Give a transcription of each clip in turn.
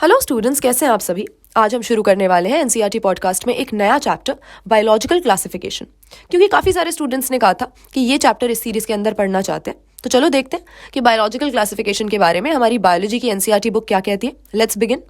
Hello students, कैसे हैं आप सभी। आज हम शुरू करने वाले हैं एनसीईआरटी पॉडकास्ट में एक नया चैप्टर बायोलॉजिकल क्लासिफिकेशन। क्योंकि काफ़ी सारे स्टूडेंट्स ने कहा था कि ये चैप्टर इस सीरीज़ के अंदर पढ़ना चाहते हैं, तो चलो देखते हैं कि बायोलॉजिकल क्लासिफिकेशन के बारे में हमारी बायोलॉजी की एनसीईआरटी बुक क्या कहती है। Let's begin.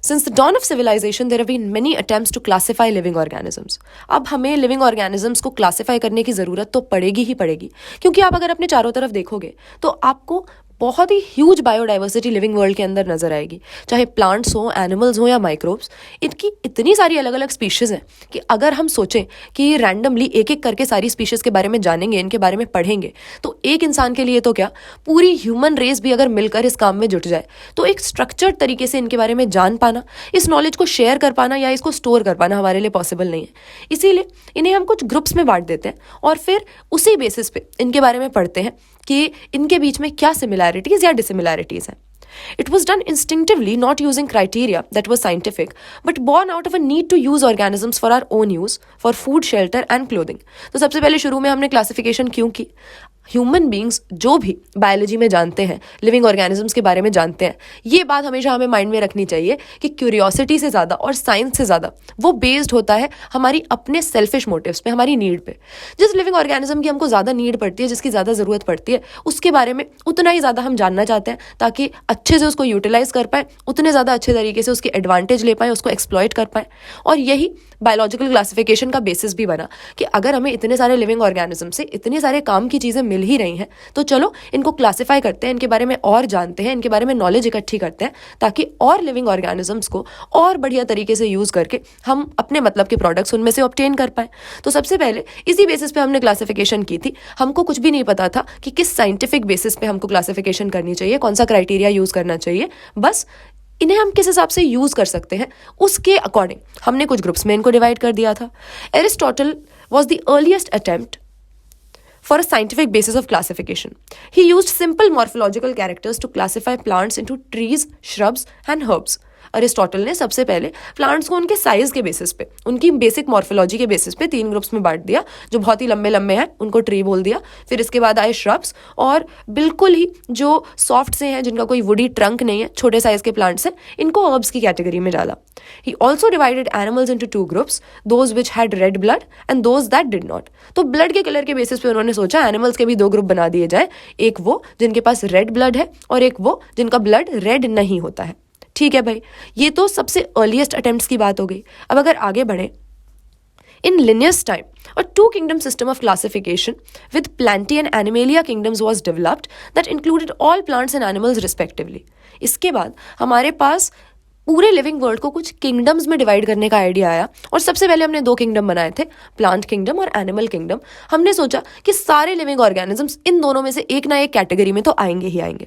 Since the dawn of civilization, there have been many attempts to classify living organisms. अब हमें लिविंग ऑर्गेनिजम्स को क्लासिफाई करने की ज़रूरत तो पड़ेगी ही पड़ेगी, क्योंकि आप अगर अपने चारों तरफ देखोगे तो आपको बहुत ही ह्यूज बायोडाइवर्सिटी लिविंग वर्ल्ड के अंदर नजर आएगी। चाहे प्लांट्स हो, एनिमल्स हो या माइक्रोब्स, इनकी इतनी सारी अलग अलग स्पीशीज़ हैं कि अगर हम सोचें कि रैंडमली एक एक करके सारी स्पीशीज़ के बारे में जानेंगे, इनके बारे में पढ़ेंगे, तो एक इंसान के लिए तो क्या, पूरी ह्यूमन रेस भी अगर मिलकर इस काम में जुट जाए तो एक स्ट्रक्चर्ड तरीके से इनके बारे में जान पाना, इस नॉलेज को शेयर कर पाना या इसको स्टोर कर पाना हमारे लिए पॉसिबल नहीं है। इसीलिए इन्हें हम कुछ ग्रुप्स में बांट देते हैं और फिर उसी बेसिस पे इनके बारे में पढ़ते हैं कि इनके बीच में क्या सिमिलैरिटीज या डिसिमिलैरिटीज हैं। It was done instinctively, not using criteria that was scientific, but born out of a need to use organisms for our own use, for food, shelter and clothing. तो सबसे पहले शुरू में हमने क्लासिफिकेशन क्यों की? ह्यूमन बींग्स जो भी बायोलॉजी में जानते हैं, लिविंग ऑर्गेनिजम्स के बारे में जानते हैं, ये बात हमेशा हमें माइंड में रखनी चाहिए कि क्यूरियोसिटी से ज़्यादा और साइंस से ज़्यादा वो बेस्ड होता है हमारी अपने सेल्फिश मोटिव्स पे, हमारी नीड पे। जिस लिविंग ऑर्गेनिज्म की हमको ज़्यादा नीड पड़ती है, जिसकी ज़्यादा ज़रूरत पड़ती है, उसके बारे में उतना ही ज़्यादा हम जानना चाहते हैं ताकि अच्छे से उसको यूटिलाइज कर पाएँ, उतने ज़्यादा अच्छे तरीके से उसकी एडवांटेज ले पाएँ, उसको एक्सप्लॉइट कर पाएँ। और यही बायोलॉजिकल क्लासिफिकेशन का बेसिस भी बना कि अगर हमें इतने सारे लिविंग ऑर्गेनिज्म से इतने सारे काम की चीज़ें मिल ही रही हैं, तो चलो इनको क्लासिफाई करते हैं, इनके बारे में और जानते हैं, इनके बारे में नॉलेज इकट्ठी करते हैं, ताकि और लिविंग ऑर्गेनिजम्स को और बढ़िया तरीके से यूज़ करके हम अपने मतलब के प्रोडक्ट्स उनमें से ऑब्टेन कर पाएँ। तो सबसे पहले इसी बेसिस पे हमने क्लासिफिकेशन की थी। हमको कुछ भी नहीं पता था कि किस साइंटिफिक बेसिस पे हमको क्लासिफिकेशन करनी चाहिए, कौन सा क्राइटेरिया यूज़ करना चाहिए। बस इन्हें हम किस हिसाब से यूज़ कर सकते हैं उसके अकॉर्डिंग हमने कुछ ग्रुप्स में इनको डिवाइड कर दिया था। Aristotle was the earliest attempt for a scientific basis of classification. He used simple morphological characters to classify plants into trees, shrubs and herbs. Aristotle ने सबसे पहले प्लांट्स को उनके साइज के बेसिस पे, उनकी बेसिक मॉर्फोलॉजी के बेसिस पे 3 ग्रुप्स में बांट दिया। जो बहुत ही लंबे लंबे हैं उनको ट्री बोल दिया। फिर इसके बाद आए श्रब्स, और बिल्कुल ही जो सॉफ्ट से हैं, जिनका कोई वुडी ट्रंक नहीं है, छोटे साइज के प्लांट्स हैं, इनको हर्ब्स की कैटेगरी में डाला। He also divided animals into 2 groups, those which had read blood and those that did not. तो ब्लड के कलर के बेसिस पे उन्होंने सोचा एनिमल्स के भी 2 ग्रुप बना दिए जाए, एक वो जिनके पास रेड ब्लड है और एक वो जिनका ब्लड रेड नहीं होता है। ठीक है भाई, ये तो सबसे अर्लीस्ट अटेम्प्ट्स की बात हो गई। अब अगर आगे बढ़े, in Linnaeus time a 2-kingdom system of classification with Plantae and Animalia kingdoms was developed that included all plants and animals respectively. इसके बाद हमारे पास पूरे लिविंग वर्ल्ड को कुछ किंगडम्स में डिवाइड करने का आइडिया आया, और सबसे पहले हमने 2 किंगडम बनाए थे, प्लांट किंगडम और एनिमल किंगडम। हमने सोचा कि सारे लिविंग ऑर्गेनिजम्स इन दोनों में से एक ना एक कैटेगरी में तो आएंगे ही आएंगे।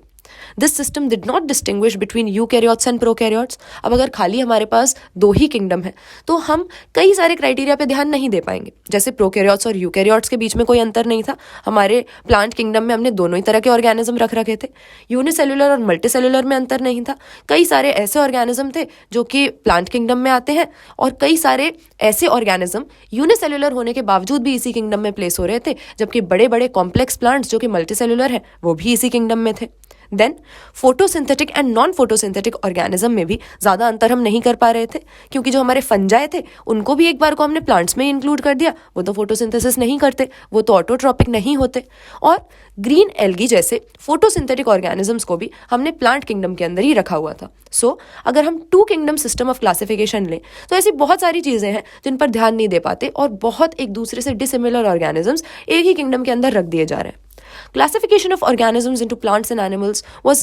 This system did not distinguish between eukaryotes and prokaryotes. अब अगर खाली हमारे पास 2 ही किंगडम है तो हम कई सारे क्राइटेरिया पे ध्यान नहीं दे पाएंगे। जैसे प्रोकैरियोट्स और यूकैरियोट्स के बीच में कोई अंतर नहीं था। हमारे प्लांट किंगडम में हमने दोनों ही तरह के ऑर्गेनिज्म रख रखे थे। यूनिसेल्युलर और मल्टीसेल्युलर में अंतर नहीं था। कई सारे ऐसे ऑर्गेनिज्म थे जो कि प्लांट किंगडम में आते हैं, और कई सारे ऐसे ऑर्गेनिज्म यूनिसेल्युलर होने के बावजूद भी इसी किंगडम में प्लेस हो रहे थे, जबकि बड़े बड़े कॉम्प्लेक्स प्लांट्स जो कि मल्टीसेल्युलर हैं वो भी इसी किंगडम में थे। Then photosynthetic and non photosynthetic organism में भी ज़्यादा अंतर हम नहीं कर पा रहे थे, क्योंकि जो हमारे फंजाई थे उनको भी एक बार को हमने प्लांट्स में इंक्लूड कर दिया। वो तो फोटोसिंथेसिस नहीं करते, वो तो ऑटोट्रॉपिक नहीं होते। और ग्रीन एल्गी जैसे फोटोसिंथेटिक ऑर्गेनिजम्स को भी हमने प्लांट किंगडम के अंदर ही रखा हुआ था। सो अगर हम 2 किंगडम सिस्टम ऑफ क्लासिफिकेशन लें तो ऐसी बहुत सारी चीज़ें हैं जिन पर ध्यान नहीं दे पाते, और बहुत एक दूसरे से डिसिमिलर ऑर्गेनिजम्स एक ही किंगडम के अंदर रख दिए जा रहे हैं। Classification of organisms into plants and animals was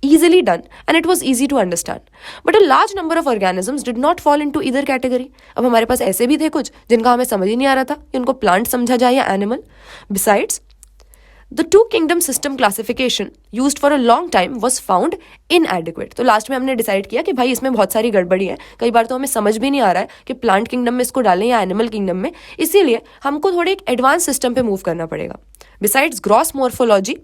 easily done and it was easy to understand. But a large number of organisms did not fall into either category. अब हमारे पास ऐसे भी थे कुछ जिनका हमें समझ ही नहीं आ रहा था कि उनको प्लांट समझा जाए या animal. Besides, the 2-kingdom system classification used for a long time was found inadequate. तो लास्ट में हमने डिसाइड किया कि भाई इसमें बहुत सारी गड़बड़ी है, कई बार तो हमें समझ भी नहीं आ रहा है कि प्लांट किंगडम में इसको डालें या एनिमल किंगडम में, इसीलिए हमको थोड़े एक एडवांस सिस्टम पे मूव करना पड़ेगा। Besides gross morphology,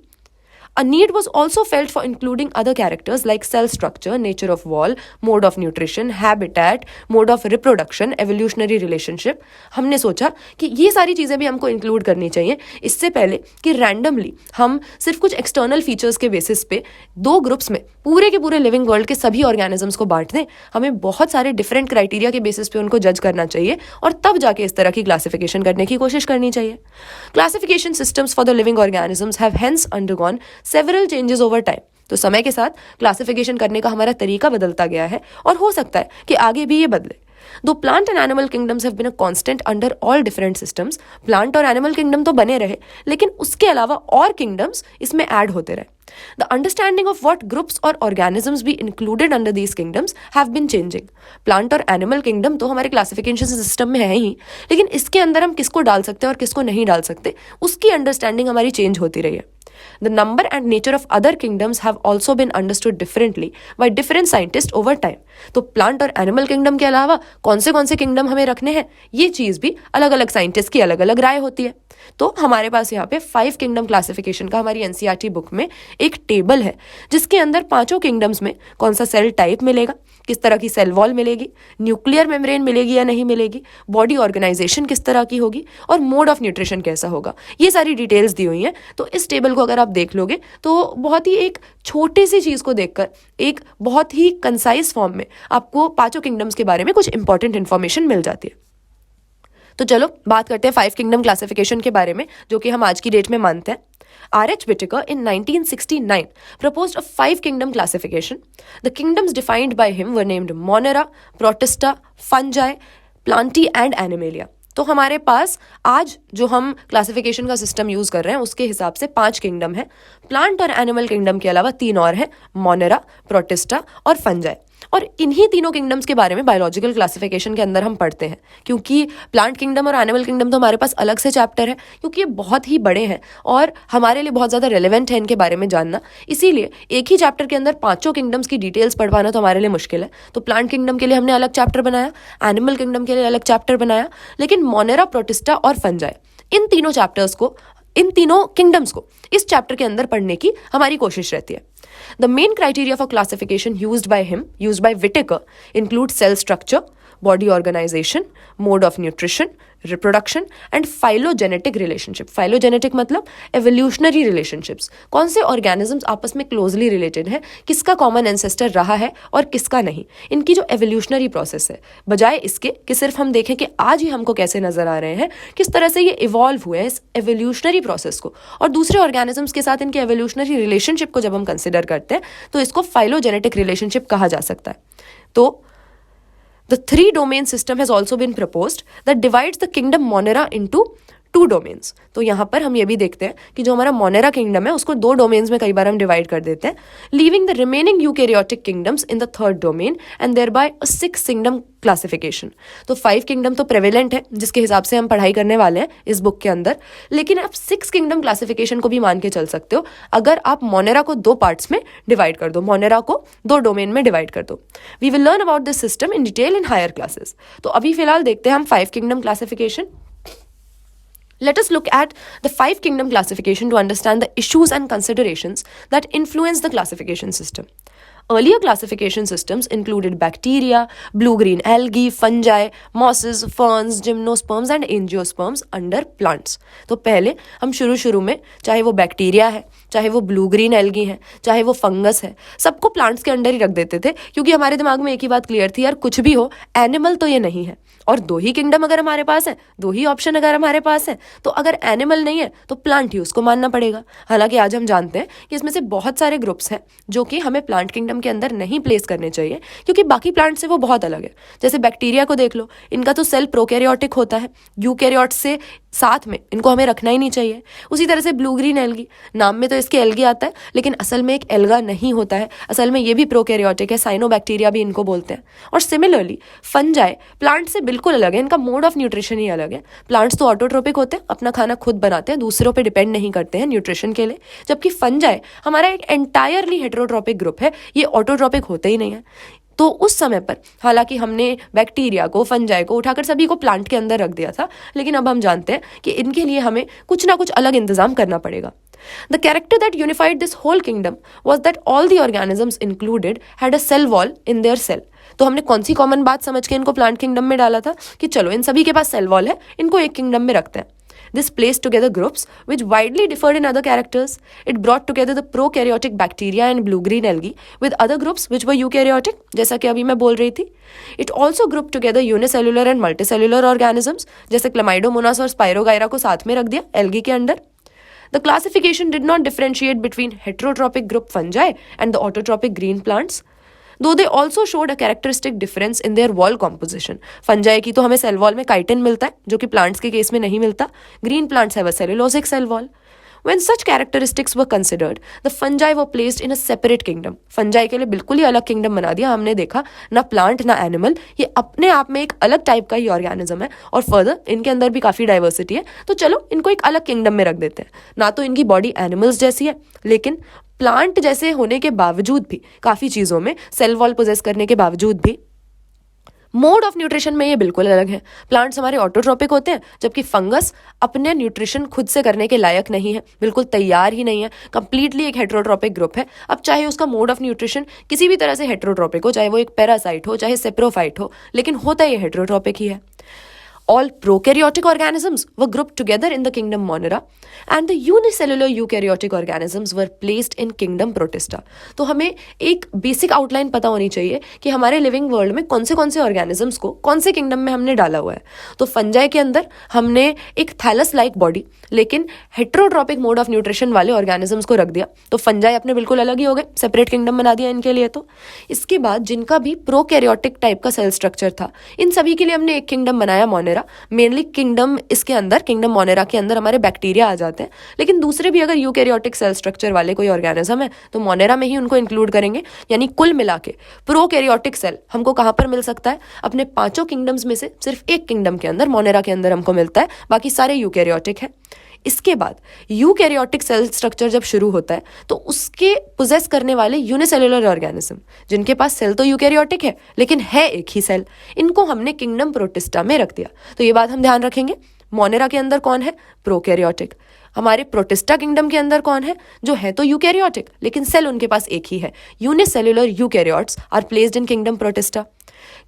A need was also felt for including other characters like cell structure, nature of wall, mode of nutrition, habitat, mode of reproduction, evolutionary relationship. हमने सोचा कि ये सारी चीज़ें भी हमको इंक्लूड करनी चाहिए इससे पहले कि रैंडमली हम सिर्फ कुछ एक्सटर्नल फीचर्स के बेसिस पे दो ग्रुप्स में पूरे के पूरे लिविंग वर्ल्ड के सभी ऑर्गेनिजम्स को बांट दें। हमें बहुत सारे डिफरेंट क्राइटेरिया के बेसिस पे उनको जज करना चाहिए और तब जाके इस तरह की क्लासिफिकेशन करने की कोशिश करनी चाहिए। Classification systems for the living organisms have hence undergone several changes over time. तो समय के साथ क्लासिफिकेशन करने का हमारा तरीका बदलता गया है और हो सकता है कि आगे भी ये बदले। दो plant and animal kingdoms have been a constant under all different systems, plant और एनिमल किंगडम तो बने रहे लेकिन उसके अलावा और किंगडम्स इसमें ऐड होते रहे। The understanding of what groups or organisms be included under these kingdoms have been changing. Plant और animal kingdom तो हमारे classification system में है ही, लेकिन इसके अंदर हम किसको डाल सकते हैं और किसको नहीं डाल सकते उसकी understanding हमारी change होती रही है। The number and nature of other kingdoms have also been understood differently by different scientists over time. तो प्लांट और एनिमल किंगडम के अलावा कौन से किंगडम हमें रखने हैं ये चीज़ भी अलग अलग साइंटिस्ट की अलग अलग राय होती है। तो हमारे पास यहाँ पे 5 किंगडम क्लासिफिकेशन का हमारी एनसीईआरटी बुक में एक टेबल है जिसके अंदर पांचों किंगडम्स में कौन सा सेल टाइप मिलेगा, किस तरह की सेल वॉल मिलेगी, न्यूक्लियर मेम्ब्रेन मिलेगी या नहीं मिलेगी, बॉडी ऑर्गेनाइजेशन किस तरह की होगी और मोड ऑफ न्यूट्रिशन कैसा होगा, ये सारी डिटेल्स दी हुई हैं। तो इस टेबल को अगर आप देख लोगे तो बहुत ही एक छोटी सी चीज़ को देखकर एक बहुत ही कंसाइज फॉर्म में आपको पांचों किंगडम्स के बारे में कुछ इंपॉर्टेंट इन्फॉर्मेशन मिल जाती है। तो चलो बात करते हैं 5 किंगडम क्लासिफिकेशन के बारे में जो कि हम आज की डेट में मानते हैं। R.H. Whittaker in 1969 proposed a 5 kingdom classification. The kingdoms defined by him were named Monera, Protista, Fungi, Plantae and Animalia. तो हमारे पास आज जो हम क्लासिफिकेशन का सिस्टम यूज़ कर रहे हैं उसके हिसाब से 5 किंगडम है। प्लांट और एनिमल किंगडम के अलावा 3 और हैं, मोनेरा, प्रोटिस्टा और फंजाई। और इन्हीं तीनों किंगडम्स के बारे में बायोलॉजिकल क्लासिफिकेशन के अंदर हम पढ़ते हैं क्योंकि प्लांट किंगडम और एनिमल किंगडम तो हमारे पास अलग से चैप्टर है क्योंकि ये बहुत ही बड़े हैं और हमारे लिए बहुत ज़्यादा रेलेवेंट है इनके बारे में जानना। इसीलिए एक ही चैप्टर के अंदर पांचों किंगडम्स की डिटेल्स पढ़ पाना तो हमारे लिए मुश्किल है। तो प्लांट किंगडम के लिए हमने अलग चैप्टर बनाया, एनिमल किंगडम के लिए अलग चैप्टर बनाया, लेकिन मोनेरा, प्रोटिस्टा और फंजाई इन तीनों किंगडम्स को इस चैप्टर के अंदर पढ़ने की हमारी कोशिश रहती है। The main criteria for classification used by Whittaker include cell structure, body organization, mode of nutrition, reproduction and phylogenetic relationship. Phylogenetic मतलब evolutionary relationships. कौन से organisms आपस में closely related हैं, किसका common ancestor रहा है और किसका नहीं, इनकी जो evolutionary process है, बजाय इसके कि सिर्फ हम देखें कि आज ही हमको कैसे नजर आ रहे हैं, किस तरह से ये evolve हुए हैं इस evolutionary process को और दूसरे organisms के साथ इनके evolutionary relationship को जब हम consider करते हैं तो इसको phylogenetic relationship कहा जा सकता है। तो The 3-domain system has also been proposed that divides the kingdom Monera into 2 domains. तो यहाँ पर हम ये भी देखते हैं कि जो हमारा मोनेरा किंगडम है उसको 2 डोमेन्स में कई बार हम डिवाइड कर देते हैं, leaving the remaining eukaryotic kingdoms in the 3rd domain and thereby a 6 kingdom classification. तो 5 किंगडम तो प्रेवेलेंट है जिसके हिसाब से हम पढ़ाई करने वाले हैं इस बुक के अंदर, लेकिन आप 6 किंगडम क्लासिफिकेशन को भी मान के चल सकते हो अगर आप मोनेरा को 2 पार्ट्स में डिवाइड कर दो, मोनेरा को 2 डोमेन में डिवाइड कर दो। We will learn about this system in detail in higher classes. तो अभी फिलहाल देखते हैं हम 5 kingdom classification. Let us look at the 5 kingdom classification to understand the issues and considerations that influence the classification system. Earlier classification systems included bacteria, blue-green algae, fungi, mosses, ferns, gymnosperms and angiosperms under plants. तो पहले हम शुरू में चाहे वो bacteria है, चाहे वो ब्लू ग्रीन एल्गी है, चाहे वो फंगस है, सबको प्लांट्स के अंडर ही रख देते थे क्योंकि हमारे दिमाग में एक ही बात क्लियर थी, यार कुछ भी हो एनिमल तो ये नहीं है। और 2 ही किंगडम अगर हमारे पास है, 2 ही ऑप्शन अगर हमारे पास है, तो अगर एनिमल नहीं है तो प्लांट ही उसको मानना पड़ेगा। हालांकि आज हम जानते हैं कि इसमें से बहुत सारे ग्रुप्स हैं जो कि हमें प्लांट किंगडम के अंदर नहीं प्लेस करने चाहिए क्योंकि बाकी प्लांट से वो बहुत अलग है। जैसे बैक्टीरिया को देख लो, इनका तो सेल प्रोकैरियोटिक होता है, यूकैरियोट से साथ में इनको हमें रखना ही नहीं चाहिए। उसी तरह से ब्लू ग्रीन एल्गी, नाम में तो इसके एल्गी आता है लेकिन असल में एक एल्गा नहीं होता है, असल में ये भी प्रोकैरियोटिक है, साइनोबैक्टीरिया भी इनको बोलते हैं। और सिमिलरली फंजाई प्लांट से बिल्कुल अलग है, इनका मोड ऑफ न्यूट्रिशन ही अलग है। प्लांट्स तो ऑटोट्रोपिक होते हैं, अपना खाना खुद बनाते हैं, दूसरों पे डिपेंड नहीं करते हैं न्यूट्रिशन के लिए, जबकि फंजाई हमारा एक एंटायरली हेटेरोट्रोपिक ग्रुप है, ये ऑटोट्रोपिक होते ही नहीं है। तो उस समय पर हालांकि हमने बैक्टीरिया को, फंजाई को उठाकर सभी को प्लांट के अंदर रख दिया था, लेकिन अब हम जानते हैं कि इनके लिए हमें कुछ ना कुछ अलग इंतजाम करना पड़ेगा. The character that unified this whole kingdom was that all the organisms included had a cell wall in their cell. तो हमने कौन सी कॉमन बात समझ के इनको प्लांट किंगडम में डाला था कि चलो इन सभी के पास सेल वॉल है, इनको एक किंगडम में रखते हैं. This placed together groups which widely differed in other characters. It brought together the prokaryotic bacteria and blue-green algae with other groups which were eukaryotic, जैसा कि अभी मैं बोल रही थी. It also grouped together unicellular and multicellular organisms, जैसे Chlamydomonas और Spirogyra को साथ में रख दिया algae के अंदर. The classification did not differentiate between heterotrophic group fungi and the autotrophic green plants, though they also showed a characteristic difference in their wall composition. Fungi की तो हमें सेल वॉल में काइटिन मिलता है, जो कि प्लांट्स के केस में नहीं मिलता. Green plants have a cellulosic cell wall. When such characteristics were considered, the fungi were placed in a separate kingdom. Fungi के लिए बिल्कुल ही अलग किंगडम बना दिया. हमने देखा ना प्लांट ना एनिमल, ये अपने आप में एक अलग टाइप का ही ऑर्गेनिज्म है, और फर्दर इनके अंदर भी काफ़ी डाइवर्सिटी है, तो चलो इनको एक अलग किंगडम में रख देते हैं. ना तो इनकी बॉडी एनिमल्स जैसी है, लेकिन प्लांट जैसे होने के बावजूद भी, काफ़ी चीज़ों में सेल वॉल पोजेस करने के बावजूद भी, मोड ऑफ न्यूट्रिशन में ये बिल्कुल अलग है. प्लांट्स हमारे ऑटोट्रोपिक होते हैं, जबकि फंगस अपने न्यूट्रिशन खुद से करने के लायक नहीं है, बिल्कुल तैयार ही नहीं है, कंप्लीटली एक हेट्रोट्रोपिक ग्रुप है. अब चाहे उसका मोड ऑफ न्यूट्रिशन किसी भी तरह से हेट्रोट्रोपिक हो, चाहे वो एक पैरासाइट हो, चाहे सेप्रोफाइट हो, लेकिन होता ये हेट्रोट्रोपिक ही है. All prokaryotic organisms were grouped together in the kingdom Monera, and the unicellular eukaryotic organisms were placed in kingdom Protista. तो हमें एक बेसिक आउटलाइन पता होनी चाहिए कि हमारे लिविंग वर्ल्ड में कौन से ऑर्गेनिजम्स को कौन से किंगडम में हमने डाला हुआ है. तो फंजाई के अंदर हमने एक थैलस लाइक बॉडी, लेकिन हेट्रोट्रोपिक मोड ऑफ न्यूट्रिशन वाले ऑर्गेनिजम्स को रख दिया. तो फंजाई अपने बिल्कुल अलग ही हो गए, सेपरेट किंगडम बना दिया इनके लिए. तो इसके बाद जिनका भी प्रोकैरियोटिक टाइप का सेल स्ट्रक्चर था, इन सभी के लिए हमने एक किंगडम बनाया मोनेरा. मेनली किंगडम इसके अंदर, किंगडम मोनेरा के अंदर हमारे बैक्टीरिया आ जाते हैं, लेकिन दूसरे भी अगर यूकैरियोटिक सेल स्ट्रक्चर वाले कोई ऑर्गेनिज्म है तो मोनेरा में ही उनको इंक्लूड करेंगे. यानी कुल मिला के प्रोकैरियोटिक सेल हमको कहाँ पर मिल सकता है? अपने 5 किंगडम्स में से सिर्फ एक किंगडम के अंदर, मोनेरा के अंदर हमको मिलता है, बाकी सारे यूकैरियोटिक है. इसके बाद यूकैरियोटिक सेल स्ट्रक्चर जब शुरू होता है तो उसके पोजेस करने वाले यूनिसेलुलर ऑर्गेनिज्म, जिनके पास सेल तो यूकैरियोटिक है लेकिन है एक ही सेल, इनको हमने किंगडम प्रोटिस्टा में रख दिया. तो ये बात हम ध्यान रखेंगे. मोनेरा के अंदर कौन है? प्रोकैरियोटिक. हमारे प्रोटिस्टा किंगडम के अंदर कौन है? जो है तो यूकैरियोटिक, लेकिन सेल उनके पास एक ही है. Unicellular eukaryotes are placed in kingdom Protista.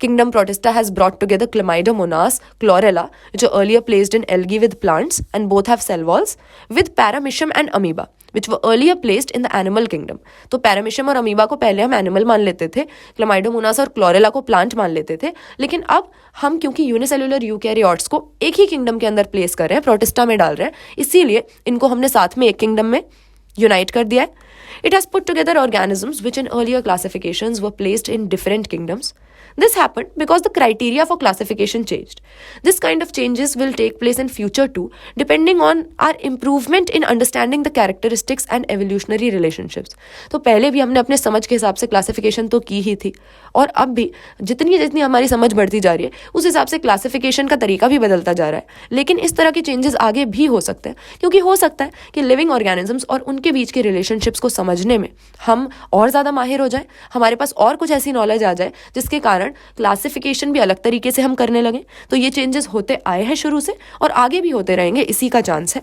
Kingdom Protista has brought together Chlamydomonas, Chlorella, which were earlier placed in algae with plants and both have cell walls, with Paramecium and Amoeba, which were earlier placed in the animal kingdom. तो Paramecium और Amoeba को पहले हम animal मान लेते थे, Chlamydomonas और Chlorella को प्लांट मान लेते थे, लेकिन अब हम क्योंकि यूनिसेलुलर यूकैरियोट्स को एक ही किंगडम के अंदर प्लेस कर रहे हैं, प्रोटिस्टा में डाल रहे हैं, इसीलिए इनको हमने साथ में एक किंगडम में यूनाइट कर दिया है. It has put together organisms which in earlier classifications were placed in different kingdoms. This happened because the criteria for classification changed. This kind of changes will take place in future too, depending on our improvement in understanding the characteristics and evolutionary relationships. तो पहले भी हमने अपने समझ के हिसाब से classification तो की ही थी, और अब भी जितनी जितनी हमारी समझ बढ़ती जा रही है उस हिसाब से क्लासिफिकेशन का तरीका भी बदलता जा रहा है. लेकिन इस तरह के चेंजेस आगे भी हो सकते हैं, क्योंकि हो सकता है कि लिविंग ऑर्गेनिजम्स और उनके बीच के रिलेशनशिप्स को समझने में हम और ज़्यादा माहिर हो जाएं, हमारे पास और कुछ ऐसी नॉलेज आ जाए जिसके कारण क्लासिफिकेशन भी अलग तरीके से हम करने लगे. तो ये चेंजेस होते आए हैं शुरू से और आगे भी होते रहेंगे, इसी का चांस है.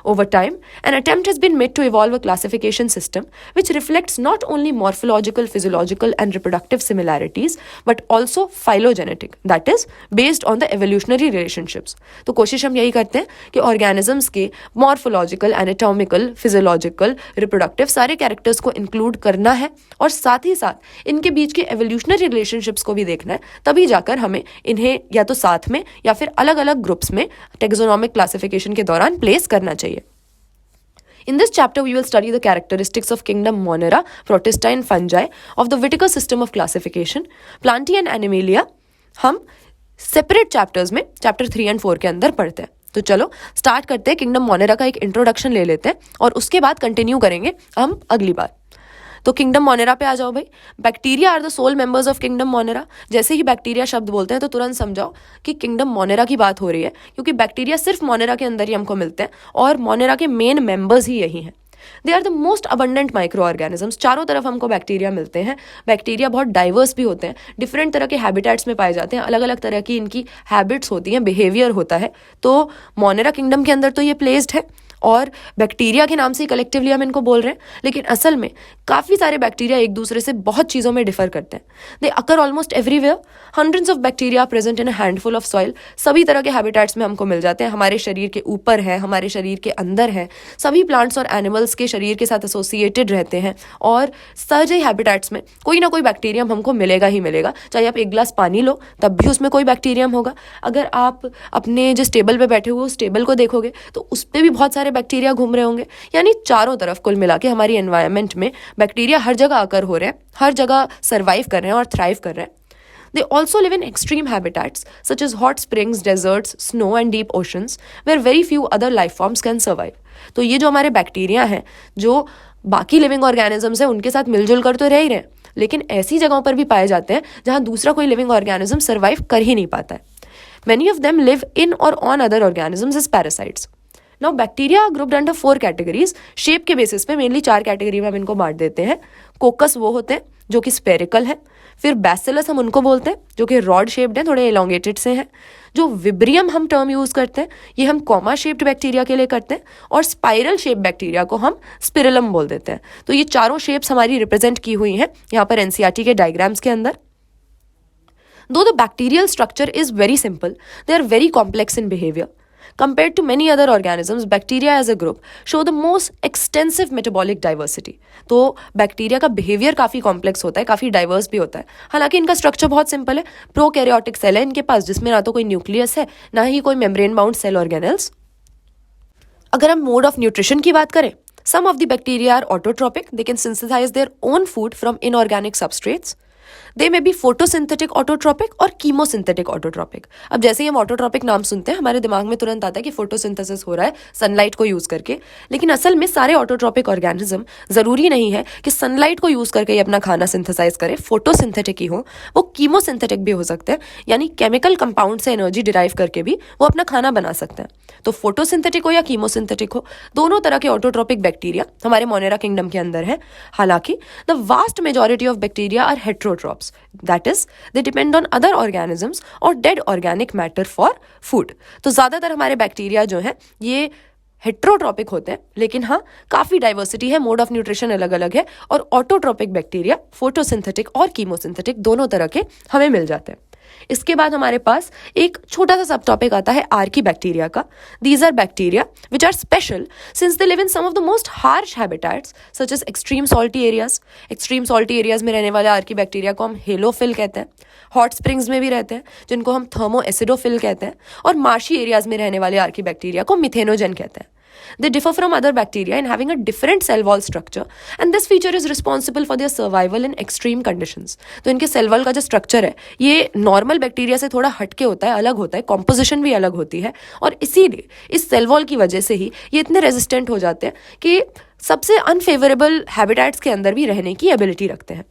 Over time, an attempt has been made to evolve a classification system which reflects not only morphological, physiological, and reproductive similarities, but also phylogenetic, that is, based on the evolutionary relationships. तो कोशिश हम यही करते हैं कि organisms के morphological, anatomical, physiological, reproductive सारे characters को include करना है, और साथ ही साथ इनके बीच के evolutionary relationships को भी देखना है, तभी जाकर हमें इन्हें या तो साथ में या फिर अलग अलग ग्रुप्स में taxonomic classification के दौरान प्लेस करना चाहिए. In this chapter, we will study the characteristics of kingdom Monera, Protista and fungi of the Whittaker system of classification. Plantae and Animalia हम separate chapters में chapter 3 and 4 के अंदर पढ़ते हैं. तो चलो स्टार्ट करते हैं. किंगडम मोनेरा का एक इंट्रोडक्शन ले लेते हैं और उसके बाद कंटिन्यू करेंगे हम अगली बार. तो किंगडम मोनेरा पे आ जाओ भाई. Bacteria are the sole members of kingdom Monera. जैसे ही बैक्टीरिया शब्द बोलते हैं तो तुरंत समझाओ कि किंगडम मोनेरा की बात हो रही है, क्योंकि बैक्टीरिया सिर्फ मोनेरा के अंदर ही हमको मिलते हैं और मोनेरा के मेन मेंबर्स ही यही हैं. They are the most abundant microorganisms. चारों तरफ हमको बैक्टीरिया मिलते हैं। बैक्टीरिया बहुत डाइवर्स भी होते हैं, डिफरेंट तरह के हैबिटेट्स में पाए जाते हैं, अलग अलग तरह की इनकी हैबिट्स होती हैं, बिहेवियर होता है। तो मोनेरा किंगडम के अंदर तो ये प्लेस्ड है और बैक्टीरिया के नाम से ही कलेक्टिवली हम इनको बोल रहे हैं, लेकिन असल में काफ़ी सारे बैक्टीरिया एक दूसरे से बहुत चीज़ों में डिफर करते हैं। They occur almost everywhere. Hundreds of bacteria present in a handful of soil. सभी तरह के हैबिटेट्स में हमको मिल जाते हैं। हमारे शरीर के ऊपर है, हमारे शरीर के अंदर है, सभी प्लांट्स और एनिमल्स के शरीर के साथ एसोसिएटेड रहते हैं और सहज ही हैबिटेट्स में कोई ना कोई बैक्टीरियम हमको मिलेगा ही मिलेगा। चाहे आप एक गिलास पानी लो तब भी उसमें कोई बैक्टीरियम होगा। अगर आप अपने जिस टेबल पे बैठे हुए उस टेबल को देखोगे तो उस पर भी बहुत सारे बैक्टीरिया घूम रहे होंगे। यानी चारों तरफ कुल मिला के हमारी एनवायरनमेंट में बैक्टीरिया हर जगह आकर हो रहे हैं, हर जगह सर्वाइव कर रहे हैं और थ्राइव कर रहे हैं। They also live in extreme habitats such as hot springs, deserts, snow and deep oceans where very few other life forms can survive. तो ये जो हमारे बैक्टीरिया हैं जो बाकी लिविंग ऑर्गेनिजम्स हैं उनके साथ मिलजुल कर तो रह ही रहे हैं, लेकिन ऐसी जगहों पर भी पाए जाते हैं जहाँ दूसरा कोई लिविंग ऑर्गेनिज्म सर्वाइव कर ही नहीं पाता है। Many of them live in or on other organisms as parasites. Now bacteria grouped under 4 categories. Shape के बेसिस पे मेनली 4 कैटेगरी में हम इनको बांट देते हैं। कोकस वो होते हैं जो कि स्पेरिकल है, फिर बैसिलस हम उनको बोलते हैं जो कि रॉड शेप्ड हैं, थोड़े एलोंगेटेड से हैं। जो विब्रियम हम टर्म यूज़ करते हैं ये हम कॉमा शेप्ड बैक्टीरिया के लिए करते हैं, और स्पाइरल शेप बैक्टीरिया को हम स्पिरलम बोल देते हैं। तो ये चारों शेप्स हमारी रिप्रेजेंट की हुई हैं यहाँ पर एनसीईआरटी के डायग्राम्स के अंदर। Though the bacterial structure is very simple, they are very complex in behavior. Compared to many other organisms, bacteria as a group show the most extensive metabolic diversity. तो bacteria का behaviour काफ़ी complex होता है, काफ़ी diverse भी होता है। हालांकि इनका स्ट्रक्चर बहुत सिंपल है। प्रोकैरियोटिक सेल है इनके पास जिसमें ना तो कोई न्यूक्लियस है ना ही कोई मेम्ब्रेन बाउंड सेल ऑर्गेनेल्स। अगर हम मोड ऑफ न्यूट्रिशन की बात करें, some of the bacteria are autotrophic. They can synthesize their own food from inorganic substrates. They may be photosynthetic autotrophic और कीमोसिंथेटिक ऑटोट्रॉपिक। अब जैसे ही हम ऑटोट्रॉपिक नाम सुनते हैं हमारे दिमाग में तुरंत आता है कि फोटोसिंथेसिस हो रहा है सनलाइट को यूज करके, लेकिन असल में सारे ऑटोट्रॉपिक ऑर्गेनिज्म जरूरी नहीं है कि सनलाइट को यूज करके ही अपना खाना सिंथेसाइज करे, फोटोसिंथेटिक ही हो, वो कीमोसिंथेटिक भी हो सकते हैं, यानी केमिकल कंपाउंड से एनर्जी डिराइव करके भी वो अपना खाना बना सकते हैं। तो फोटोसिंथेटिक हो या कीमोसिंथेटिक हो, दोनों तरह के ऑटोट्रॉपिक बैक्टीरिया हमारे मोनेरा किंगडम के अंदर है। हालांकि the vast majority of bacteria are heterotrophs, that is they depend on other organisms or dead organic matter for food. तो ज़्यादातर हमारे बैक्टीरिया जो हैं ये हेट्रोट्रॉपिक होते हैं, लेकिन हाँ काफ़ी डाइवर्सिटी है, मोड ऑफ न्यूट्रिशन अलग अलग है, और ऑटोट्रॉपिक बैक्टीरिया फोटोसिंथेटिक और कीमोसिंथेटिक दोनों तरह के हमें मिल जाते हैं। इसके बाद हमारे पास एक छोटा सा सब टॉपिक आता है आर्की बैक्टीरिया का। These are bacteria which are special since they live in some of the most harsh habitats such as extreme salty areas. Extreme salty areas में रहने वाले आर्की बैक्टीरिया को हम हेलोफिल कहते हैं। हॉट स्प्रिंग्स में भी रहते हैं जिनको हम थर्मो एसिडोफिल कहते हैं, और मार्शी एरियाज में रहने वाले आर्की बैक्टीरिया को मिथेनोजन कहते हैं। They differ from other bacteria in having a different cell wall structure, and this feature is responsible for their survival in extreme conditions. तो इनके सेल वॉल का जो स्ट्रक्चर है ये नॉर्मल बैक्टीरिया से थोड़ा हटके होता है, अलग होता है, कॉम्पोजिशन भी अलग होती है, और इसीलिए इस सेल वॉल की वजह से ही ये इतने रेजिस्टेंट हो जाते हैं कि सबसे अनफेवरेबल हैबिटेट्स के अंदर भी रहने की एबिलिटी रखते हैं।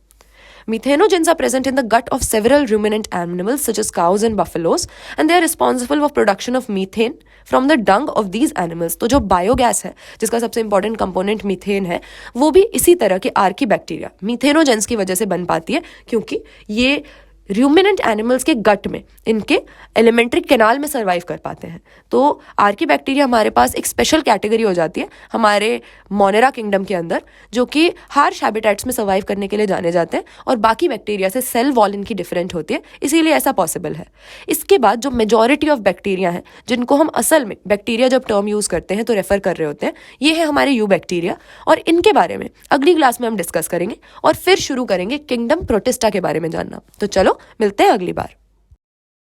Methanogens are present in the gut of several ruminant animals such as cows and buffaloes, and they are responsible for production of methane from the dung of these animals. तो जो biogas है जिसका सबसे important component methane है वो भी इसी तरह के आर्की बैक्टीरिया मीथेनोजेंस की वजह से बन पाती है, क्योंकि ये रूमिनेंट एनिमल्स के गट में इनके एलिमेंट्री कैनाल में सर्वाइव कर पाते हैं। तो आर्की बैक्टीरिया हमारे पास एक स्पेशल कैटेगरी हो जाती है हमारे मोनेरा किंगडम के अंदर, जो कि हार्श हैबिटेट्स में सर्वाइव करने के लिए जाने जाते हैं, और बाकी बैक्टीरिया से सेल वॉल इनकी डिफरेंट होती है, इसीलिए ऐसा पॉसिबल है। इसके बाद जो मेजॉरिटी ऑफ बैक्टीरिया हैं जिनको हम असल में बैक्टीरिया जब टर्म यूज़ करते हैं तो रेफर कर रहे होते हैं, ये है हमारे यू बैक्टीरिया, और इनके बारे में अगली क्लास में हम डिस्कस करेंगे और फिर शुरू करेंगे किंगडम प्रोटिस्टा के बारे में जानना। तो चलो मिलते हैं अगली बार।